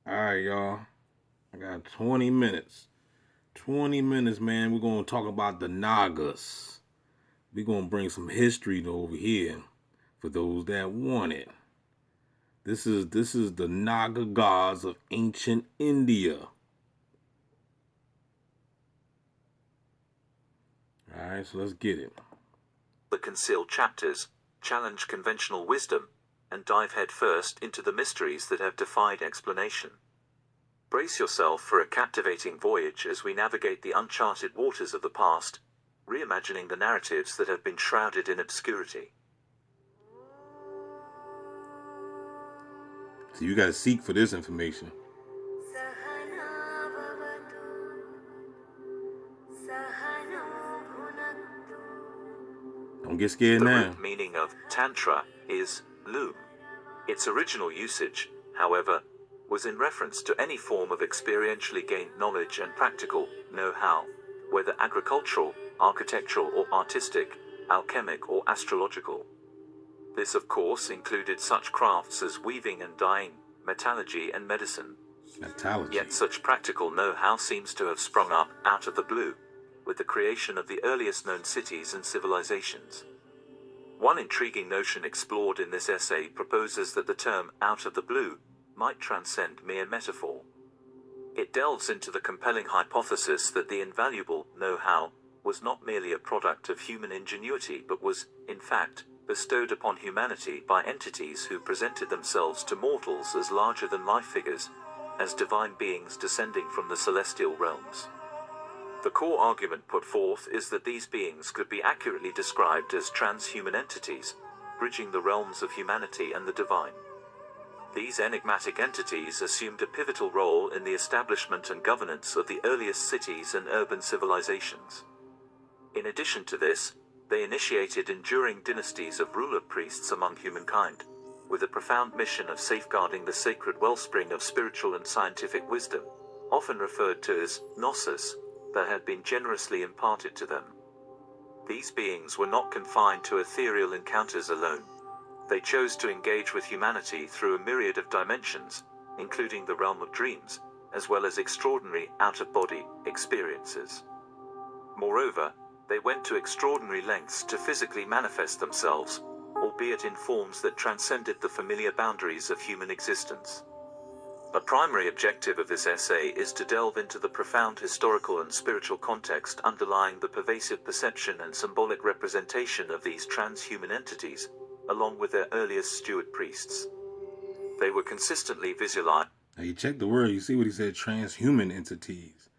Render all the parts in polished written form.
All right, y'all. I got 20 minutes. 20 minutes, man. We're going to talk about the Nagas. We're going to bring some history over here for those that want it. This is the Naga gods of ancient India. All right, so let's get it. The concealed chapters challenge conventional wisdom and dive headfirst into the mysteries that have defied explanation. Brace yourself for a captivating voyage as we navigate the uncharted waters of the past, reimagining the narratives that have been shrouded in obscurity. So you got to seek for this information. Don't get scared The now. root meaning of Tantra is loom. Its original usage, however, was in reference to any form of experientially gained knowledge and practical know-how, whether agricultural, architectural or artistic, alchemic or astrological. This of course included such crafts as weaving and dyeing, metallurgy and medicine. Metallurgy. Yet such practical know-how seems to have sprung up out of the blue, with the creation of the earliest known cities and civilizations. One intriguing notion explored in this essay proposes that the term "out of the blue" might transcend mere metaphor. It delves into the compelling hypothesis that the invaluable know-how was not merely a product of human ingenuity but was, in fact, bestowed upon humanity by entities who presented themselves to mortals as larger-than-life figures, as divine beings descending from the celestial realms. The core argument put forth is that these beings could be accurately described as transhuman entities, bridging the realms of humanity and the divine. These enigmatic entities assumed a pivotal role in the establishment and governance of the earliest cities and urban civilizations. In addition to this, they initiated enduring dynasties of ruler priests among humankind, with a profound mission of safeguarding the sacred wellspring of spiritual and scientific wisdom, often referred to as gnosis, that had been generously imparted to them. These beings were not confined to ethereal encounters alone. They chose to engage with humanity through a myriad of dimensions, including the realm of dreams, as well as extraordinary out-of-body experiences. Moreover, they went to extraordinary lengths to physically manifest themselves, albeit in forms that transcended the familiar boundaries of human existence. A primary objective of this essay is to delve into the profound historical and spiritual context underlying the pervasive perception and symbolic representation of these transhuman entities, along with their earliest steward priests. They were consistently visualized. Now you check the word, you see what he said, transhuman entities.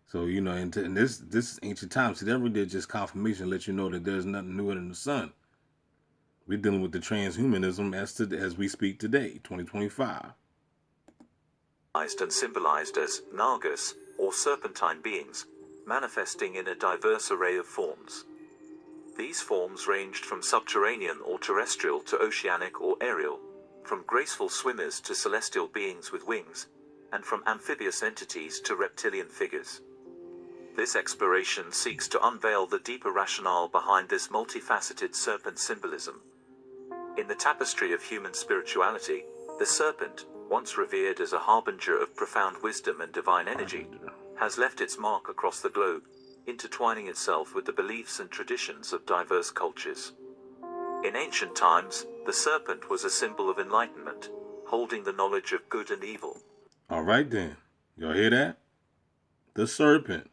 So, in this ancient times, see, that really did just confirmation, let you know that there's nothing newer than the sun. We're dealing with the transhumanism as we speak today, 2025. And symbolized as Nagas, or serpentine beings, manifesting in a diverse array of forms. These forms ranged from subterranean or terrestrial to oceanic or aerial, from graceful swimmers to celestial beings with wings, and from amphibious entities to reptilian figures. This exploration seeks to unveil the deeper rationale behind this multifaceted serpent symbolism. In the tapestry of human spirituality, the serpent, once revered as a harbinger of profound wisdom and divine energy, has left its mark across the globe, intertwining itself with the beliefs and traditions of diverse cultures. In ancient times, the serpent was a symbol of enlightenment, holding the knowledge of good and evil. All right then. Y'all hear that? The serpent.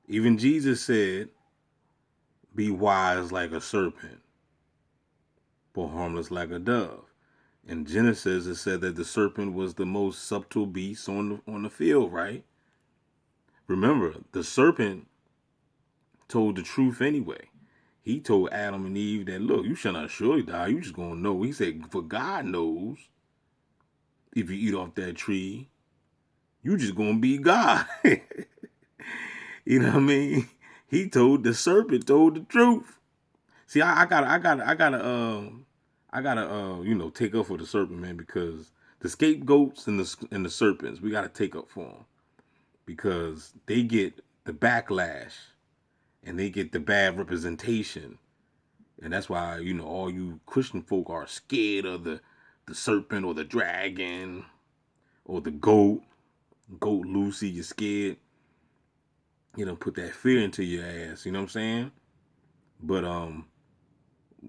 Even Jesus said, be wise like a serpent, but harmless like a dove. In Genesis, it said that the serpent was the most subtle beast on the field, right? Remember, the serpent told the truth anyway. He told Adam and Eve that, look, you shall not surely die. You just going to know. He said, for God knows if you eat off that tree, you just going to be God. You know what I mean? The serpent told the truth. See, I gotta, take up for the serpent, man, because the scapegoats and the serpents, we gotta take up for them because they get the backlash and they get the bad representation, and that's why all you Christian folk are scared of the serpent or the dragon or the goat, Lucy, you're scared. Put that fear into your ass. You know what I'm saying? But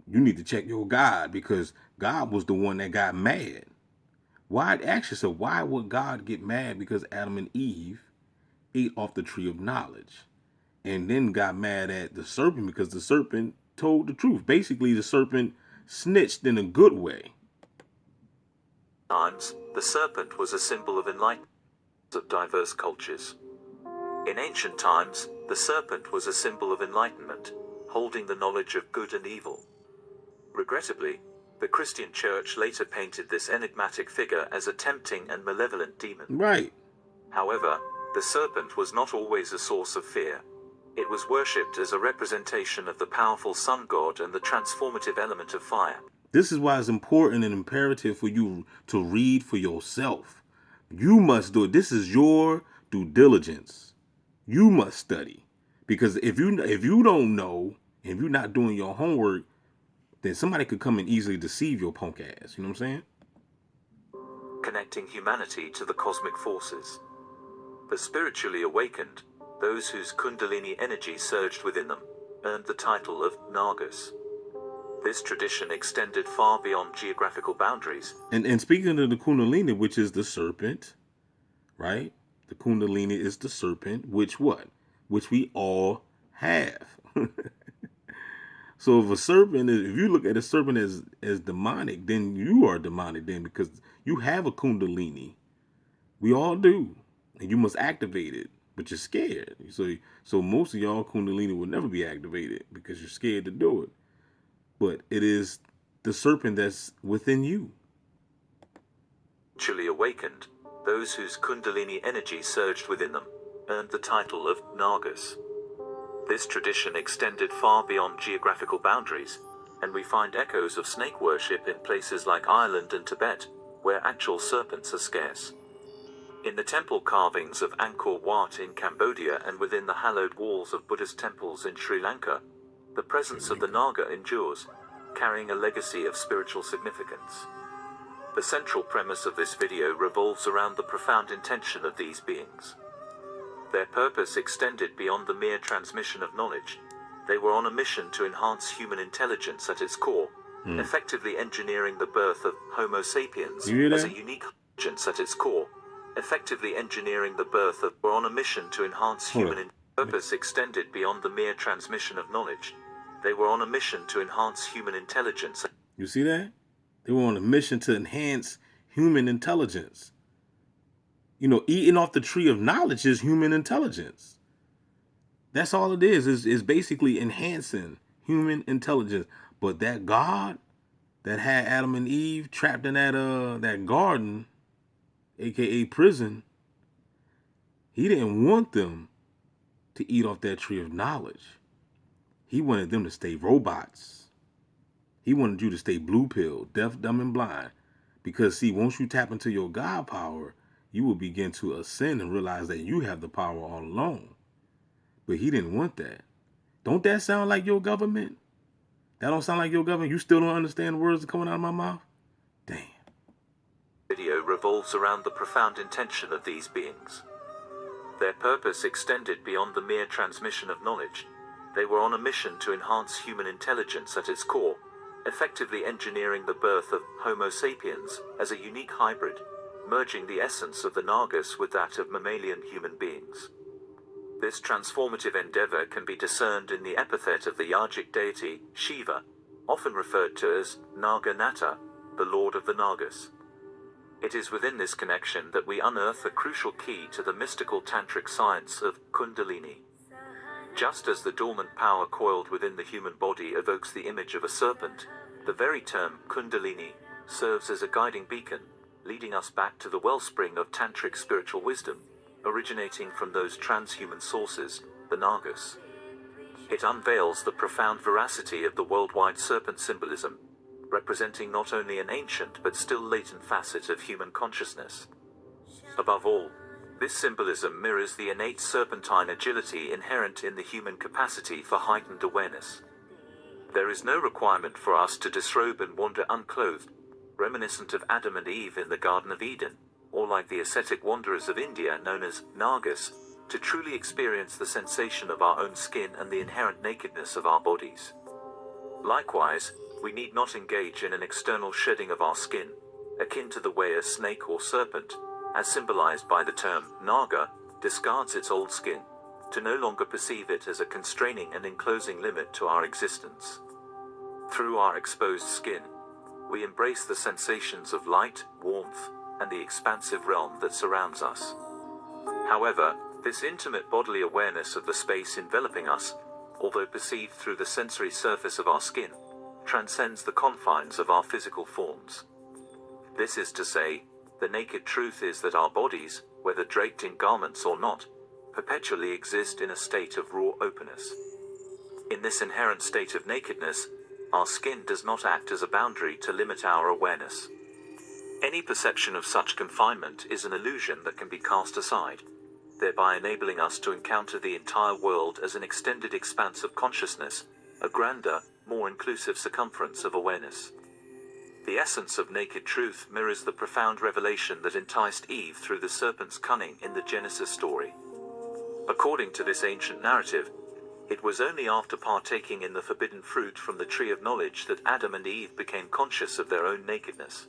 you need to check your God, because God was the one that got mad. Why would God get mad because Adam and Eve ate off the tree of knowledge, and then got mad at the serpent because the serpent told the truth? Basically, the serpent snitched in a good way. Times, the serpent was a symbol of enlightenment of diverse cultures. In ancient times, the serpent was a symbol of enlightenment, holding the knowledge of good and evil. Regrettably, the Christian church later painted this enigmatic figure as a tempting and malevolent demon. Right. However, the serpent was not always a source of fear. It was worshipped as a representation of the powerful sun god and the transformative element of fire. This is why it's important and imperative for you to read for yourself. You must do it. This is your due diligence. You must study, because if you don't know, if you're not doing your homework, then somebody could come and easily deceive your punk ass. You know what I'm saying? Connecting humanity to the cosmic forces. The spiritually awakened, those whose Kundalini energy surged within them, earned the title of Nagas. This tradition extended far beyond geographical boundaries. And speaking of the Kundalini, which is the serpent, right? The Kundalini is the serpent, which we all have. So if you look at a serpent as demonic, then you are demonic then, because you have a Kundalini. We all do. And you must activate it, but you're scared. So most of y'all Kundalini will never be activated because you're scared to do it. But it is the serpent that's within you. Spiritually awakened, those whose Kundalini energy surged within them, earned the title of Nagas. This tradition extended far beyond geographical boundaries, and we find echoes of snake worship in places like Ireland and Tibet, where actual serpents are scarce. In the temple carvings of Angkor Wat in Cambodia and within the hallowed walls of Buddhist temples in Sri Lanka, the presence of the Naga endures, carrying a legacy of spiritual significance. The central premise of this video revolves around the profound intention of these beings. Their purpose extended beyond the mere transmission of knowledge. They were on a mission to enhance human intelligence at its core, effectively engineering the birth of Homo sapiens as a unique intelligence at its core. Effectively engineering the birth of were on a mission to enhance human purpose extended beyond the mere transmission of knowledge. They were on a mission to enhance human intelligence. You see that? They were on a mission to enhance human intelligence. Eating off the tree of knowledge is human intelligence. That's all it is basically enhancing human intelligence. But that God that had Adam and Eve trapped in that garden, aka prison, he didn't want them to eat off that tree of knowledge. He wanted them to stay robots. He wanted you to stay blue pill, deaf, dumb, and blind. Because see, once you tap into your God power, you will begin to ascend and realize that you have the power all along. But he didn't want that. Don't that sound like your government? That don't sound like your government? You still don't understand the words that are coming out of my mouth? Damn. Video revolves around the profound intention of these beings. Their purpose extended beyond the mere transmission of knowledge. They were on a mission to enhance human intelligence at its core, effectively engineering the birth of Homo sapiens as a unique hybrid, merging the essence of the Nagas with that of mammalian human beings. This transformative endeavor can be discerned in the epithet of the yogic deity, Shiva, often referred to as Naganata, the Lord of the Nagas. It is within this connection that we unearth a crucial key to the mystical tantric science of Kundalini. Just as the dormant power coiled within the human body evokes the image of a serpent, the very term Kundalini serves as a guiding beacon, leading us back to the wellspring of tantric spiritual wisdom, originating from those transhuman sources, the Nagas. It unveils the profound veracity of the worldwide serpent symbolism, representing not only an ancient but still latent facet of human consciousness. Above all, this symbolism mirrors the innate serpentine agility inherent in the human capacity for heightened awareness. There is no requirement for us to disrobe and wander unclothed, reminiscent of Adam and Eve in the Garden of Eden. or like the ascetic wanderers of India known as Nagas, to truly experience the sensation of our own skin and the inherent nakedness of our bodies. Likewise, we need not engage in an external shedding of our skin, akin to the way a snake or serpent, as symbolized by the term Naga, discards its old skin, to no longer perceive it as a constraining and enclosing limit to our existence. Through our exposed skin, we embrace the sensations of light, warmth, and the expansive realm that surrounds us. However, this intimate bodily awareness of the space enveloping us, although perceived through the sensory surface of our skin, transcends the confines of our physical forms. This is to say, the naked truth is that our bodies, whether draped in garments or not, perpetually exist in a state of raw openness. In this inherent state of nakedness, our skin does not act as a boundary to limit our awareness. Any perception of such confinement is an illusion that can be cast aside, thereby enabling us to encounter the entire world as an extended expanse of consciousness, a grander, more inclusive circumference of awareness. The essence of naked truth mirrors the profound revelation that enticed Eve through the serpent's cunning in the Genesis story. According to this ancient narrative, it was only after partaking in the forbidden fruit from the tree of knowledge that Adam and Eve became conscious of their own nakedness.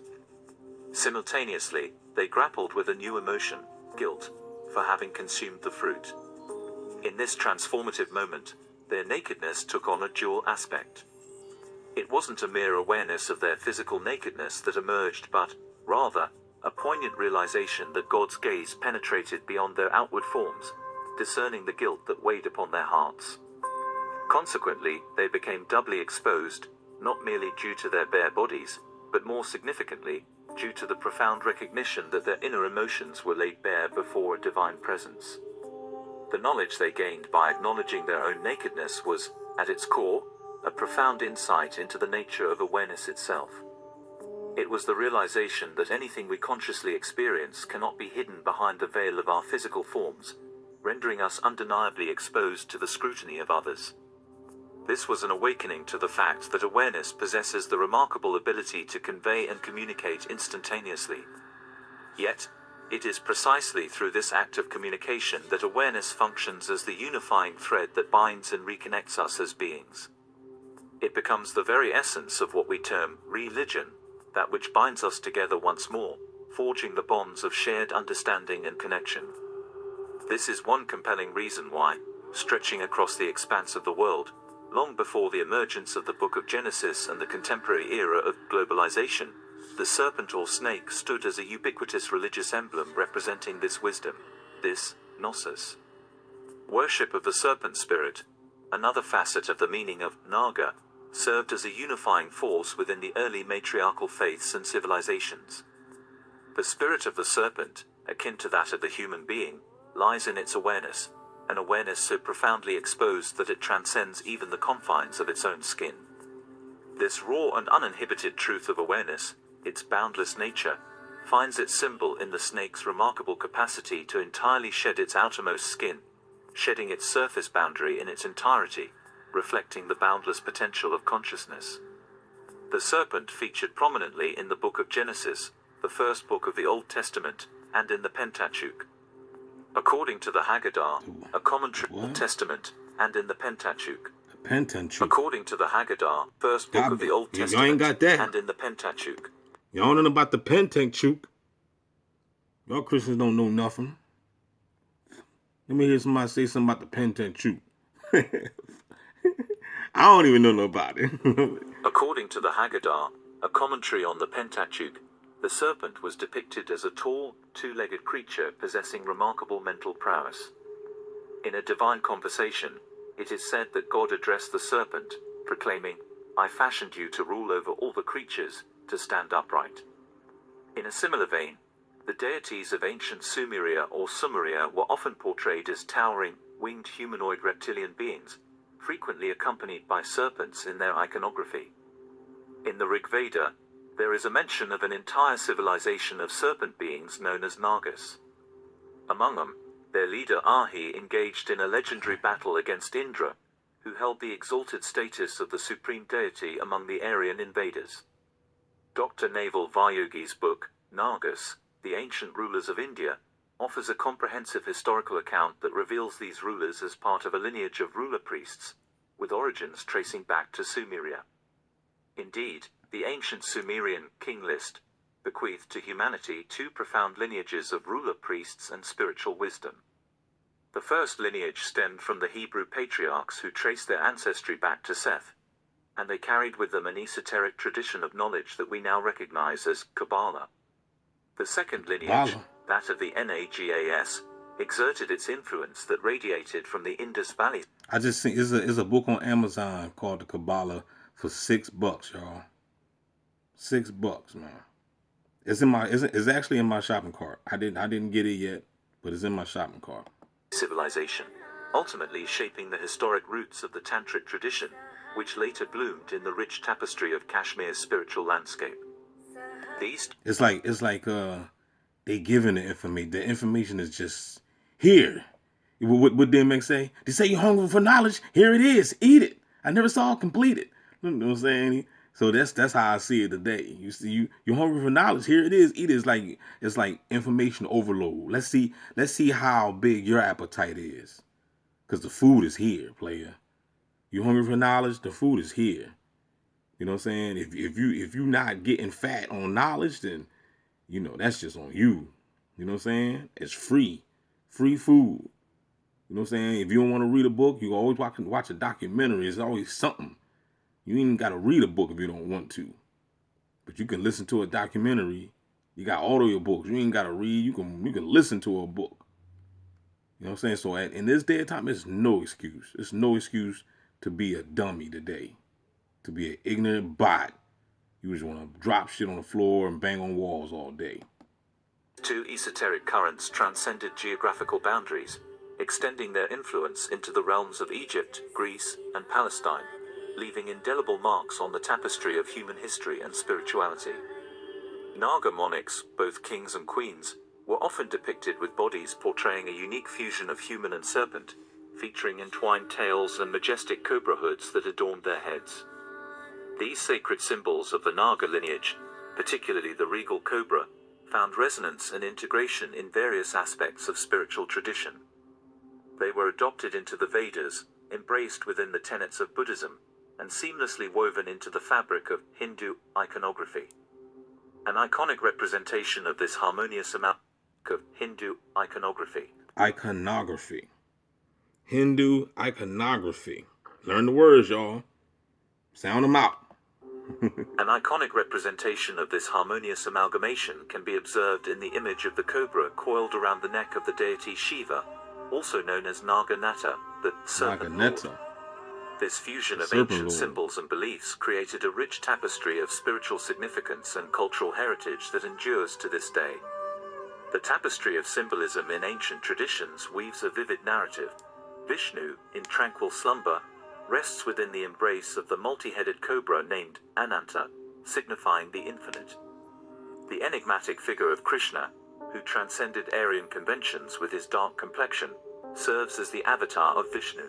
Simultaneously, they grappled with a new emotion, guilt, for having consumed the fruit. In this transformative moment, their nakedness took on a dual aspect. It wasn't a mere awareness of their physical nakedness that emerged, but, rather, a poignant realization that God's gaze penetrated beyond their outward forms, discerning the guilt that weighed upon their hearts. Consequently, they became doubly exposed, not merely due to their bare bodies, but more significantly, due to the profound recognition that their inner emotions were laid bare before a divine presence. The knowledge they gained by acknowledging their own nakedness was, at its core, a profound insight into the nature of awareness itself. It was the realization that anything we consciously experience cannot be hidden behind the veil of our physical forms, rendering us undeniably exposed to the scrutiny of others. This was an awakening to the fact that awareness possesses the remarkable ability to convey and communicate instantaneously. Yet, it is precisely through this act of communication that awareness functions as the unifying thread that binds and reconnects us as beings. It becomes the very essence of what we term religion, that which binds us together once more, forging the bonds of shared understanding and connection. This is one compelling reason why, stretching across the expanse of the world, long before the emergence of the Book of Genesis and the contemporary era of globalization, the serpent or snake stood as a ubiquitous religious emblem representing this wisdom, this gnosis. Worship of the serpent spirit, another facet of the meaning of Naga, served as a unifying force within the early matriarchal faiths and civilizations. The spirit of the serpent, akin to that of the human being, lies in its awareness, an awareness so profoundly exposed that it transcends even the confines of its own skin. This raw and uninhibited truth of awareness, its boundless nature, finds its symbol in the snake's remarkable capacity to entirely shed its outermost skin, shedding its surface boundary in its entirety, reflecting the boundless potential of consciousness. The serpent featured prominently in the Book of Genesis, the first book of the Old Testament, and in the Pentateuch. According to the Haggadah, a commentary on the Old Testament, and in the Pentateuch. Pentateuch. According to the Haggadah, first book of the Old Y'all Testament, ain't got that. and in the Pentateuch. Y'all don't know about the Pentateuch. Y'all Christians don't know nothing. Let me hear somebody say something about the Pentateuch. I don't even know about it. According to the Haggadah, a commentary on the Pentateuch, the serpent was depicted as a tall, two-legged creature possessing remarkable mental prowess. In a divine conversation, it is said that God addressed the serpent, proclaiming, "I fashioned you to rule over all the creatures, to stand upright." In a similar vein, the deities of ancient Sumeria or Sumeria were often portrayed as towering, winged humanoid reptilian beings, frequently accompanied by serpents in their iconography. In the Rig Veda, there is a mention of an entire civilization of serpent beings known as Nagas. Among them, their leader Ahi engaged in a legendary battle against Indra, who held the exalted status of the supreme deity among the Aryan invaders. Dr. Naval Vayogi's book, Nagas, The Ancient Rulers of India, offers a comprehensive historical account that reveals these rulers as part of a lineage of ruler priests, with origins tracing back to Sumeria. Indeed, the ancient Sumerian king list bequeathed to humanity two profound lineages of ruler priests and spiritual wisdom. The first lineage stemmed from the Hebrew patriarchs who traced their ancestry back to Seth, and they carried with them an esoteric tradition of knowledge that we now recognize as Kabbalah. The second lineage, that of the Nagas, exerted its influence that radiated from the Indus Valley. I just think it's a book on Amazon called the Kabbalah for $6, y'all. $6, man. It's actually in my shopping cart. I didn't get it yet, but it's in my shopping cart. Civilization, ultimately shaping the historic roots of the Tantric tradition, which later bloomed in the rich tapestry of Kashmir's spiritual landscape. It's like they giving the information. The information is just here. What DMX say? They say you're hungry for knowledge. Here it is. Eat it. I never saw it completed. You know what I'm saying? So that's how I see it today. You're hungry for knowledge. Here it is. Eat it. It's like information overload. Let's see how big your appetite is, because the food is here, player. You hungry for knowledge? The food is here. You know what I'm saying? If you're not getting fat on knowledge, then that's just on you. You know what I'm saying? It's free food. You know what I'm saying? If you don't want to read a book, you always watch a documentary. It's always something. You ain't got to read a book if you don't want to, but you can listen to a documentary. You got audio books. You ain't got to read. You can listen to a book. You know what I'm saying? So in this day and time, it's no excuse. It's no excuse to be a dummy today, to be an ignorant bot. You just want to drop shit on the floor and bang on walls all day. Two esoteric currents transcended geographical boundaries, extending their influence into the realms of Egypt, Greece, and Palestine, leaving indelible marks on the tapestry of human history and spirituality. Naga monarchs, both kings and queens, were often depicted with bodies portraying a unique fusion of human and serpent, featuring entwined tails and majestic cobra hoods that adorned their heads. These sacred symbols of the Naga lineage, particularly the regal cobra, found resonance and integration in various aspects of spiritual tradition. They were adopted into the Vedas, embraced within the tenets of Buddhism, and seamlessly woven into the fabric of Hindu iconography. An iconic representation of this harmonious amalgam of Hindu iconography. Hindu iconography. Learn the words, y'all. Sound them out. An iconic representation of this harmonious amalgamation can be observed in the image of the cobra coiled around the neck of the deity Shiva, also known as Naganata, the Serpent Lord. This fusion of ancient symbols and beliefs created a rich tapestry of spiritual significance and cultural heritage that endures to this day. The tapestry of symbolism in ancient traditions weaves a vivid narrative. Vishnu, in tranquil slumber, rests within the embrace of the multi-headed cobra named Ananta, signifying the infinite. The enigmatic figure of Krishna, who transcended Aryan conventions with his dark complexion, serves as the avatar of Vishnu.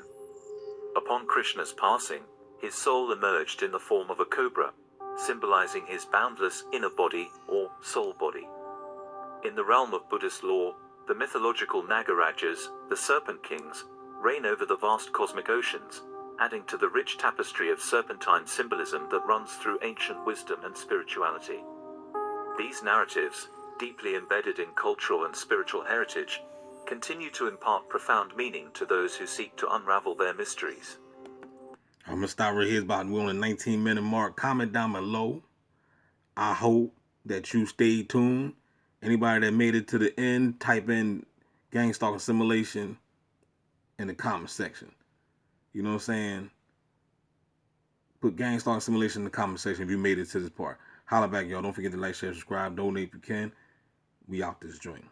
Upon Krishna's passing, his soul emerged in the form of a cobra, symbolizing his boundless inner body or soul body. In the realm of Buddhist lore, the mythological Nagarajas, the Serpent Kings, reign over the vast cosmic oceans, adding to the rich tapestry of serpentine symbolism that runs through ancient wisdom and spirituality. These narratives, deeply embedded in cultural and spiritual heritage, continue to impart profound meaning to those who seek to unravel their mysteries. I'm going to stop right here. We're on the 19-minute mark. Comment down below. I hope that you stayed tuned. Anybody that made it to the end, type in gang stalking simulation in the comment section. You know what I'm saying? Put gang stalking simulation in the comment section if you made it to this part. Holla back, y'all. Don't forget to like, share, subscribe, donate if you can. We out this joint.